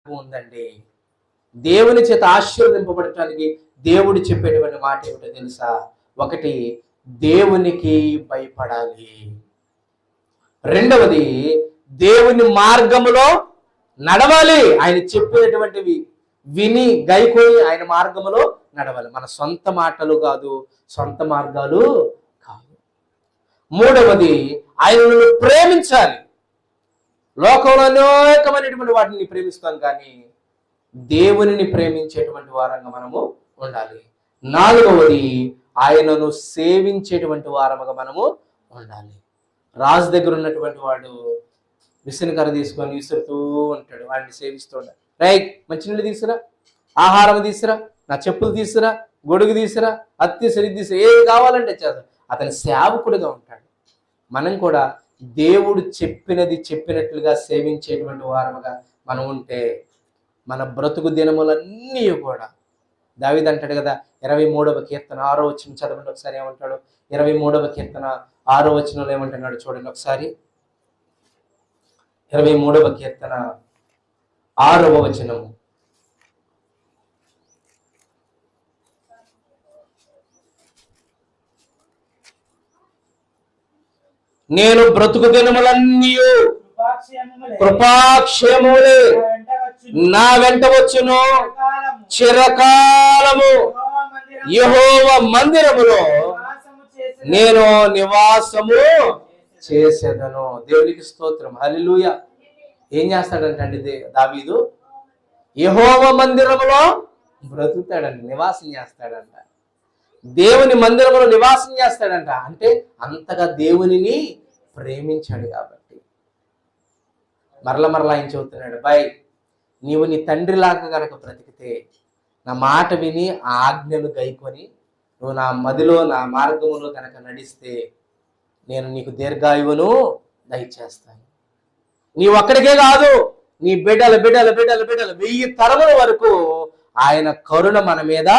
ఉందండి. దేవుని చేత ఆశీర్వదింపబడటానికి దేవుడు చెప్పేటువంటి మాట ఏమిటో తెలుసా? ఒకటి, దేవునికి భయపడాలి. రెండవది, దేవుని మార్గములో నడవాలి. ఆయన చెప్పినటువంటివి విని గైకొని ఆయన మార్గములో నడవాలి. మన సొంత మాటలు కాదు, సొంత మార్గాలు కాదు. మూడవది, ఆయనను ప్రేమించాలి. లోకంలో అనేకమైనటువంటి వాటిని ప్రేమిస్తాం, కానీ దేవునిని ప్రేమించేటువంటి వారంగా మనము ఉండాలి. నాలుగవది, ఆయనను సేవించేటువంటి వారముగా మనము ఉండాలి. రాజు దగ్గర ఉన్నటువంటి వాడు విసనకర్ర తీసుకొని విసురుతూ ఉంటాడు, వాడిని సేవిస్తూ ఉంటాడు. రైట్, మంచినీళ్ళు తీసుకురా, ఆహారం తీసుకురా, నా చెప్పులు తీసుకురా, గొడుగు తీసుకురా, అత్తి సరి తీసుకురా, ఏది కావాలంటే చేస్తాడు. అతని సేవకుడిగా ఉంటాడు. మనం కూడా దేవుడు చెప్పినట్లుగా సేవించేటువంటి వారముగా మనం ఉంటే మన బ్రతుకు దినములన్నీ కూడా, దావీదు అంటాడు కదా, 23వ కీర్తన 6వ వచనం చదవండి ఒకసారి. ఏమంటాడు? 23వ కీర్తన 6వ వచనంలో ఏమంటున్నాడు చూడండి ఒకసారి. 23వ కీర్తన 6వ వచనము. నేను బ్రతుకు దినములన్నీ కృపాక్షేమములే నా వెంట వచ్చును, చిరకాలము యెహోవా మందిరములో నేను నివాసము చేసేదను. దేవునికి స్తోత్రం, హల్లెలూయా. ఏం చేస్తాడంటే దావీదు? యెహోవా మందిరములో బ్రతుకుతాడంట, నివాసం చేస్తాడంట. దేవుని మందిరంలో నివాసం చేస్తాడంట. అంటే అంతగా దేవునిని ప్రేమించాడు కాబట్టి. మరలా ఆయన చెబుతున్నాడు, బాయ్, నీవు నీ తండ్రిలాగా కనుక బ్రతికితే, నా మాట విని ఆ ఆజ్ఞను గైకొని నువ్వు నా మదిలో నా మార్గములో కనుక నడిస్తే, నేను నీకు దీర్ఘాయువును దయచేస్తాను. నీవు ఒక్కడికే కాదు, నీ బిడ్డల 1000 తరముల వరకు ఆయన కరుణ మన మీద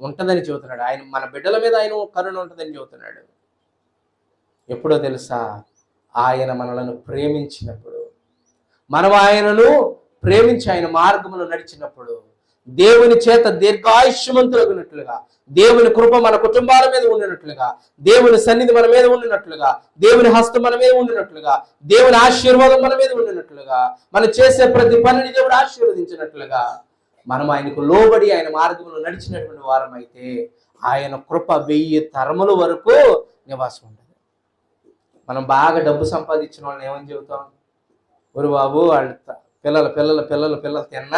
ఉంటుందని చెబుతున్నాడు. ఆయన మన బిడ్డల మీద ఆయన కరుణ ఉంటుందని చెబుతున్నాడు. ఎప్పుడో తెలుసా? ఆయన మనలను ప్రేమించినప్పుడు, మనం ఆయనను ప్రేమించి ఆయన మార్గములో నడిచినప్పుడు, దేవుని చేత దీర్ఘాయుష్మంతులగునట్లుగా, దేవుని కృప మన కుటుంబాల మీద ఉండినట్లుగా, దేవుని సన్నిధి మన మీద ఉండినట్లుగా, దేవుని హస్తం మన మీద ఉండినట్లుగా, దేవుని ఆశీర్వాదం మన మీద ఉండినట్లుగా, మనం చేసే ప్రతి పనిని దేవుడు ఆశీర్వదించినట్లుగా, మనం ఆయనకు లోబడి ఆయన మార్గంలో నడిచినటువంటి వారం అయితే ఆయన కృప 1000 తరముల వరకు నివాసం ఉంటుంది. మనం బాగా డబ్బు సంపాదించిన వాళ్ళని ఏమని చెబుతాం? ఒరు బాబు, వాళ్ళ పిల్లలు తిన్నా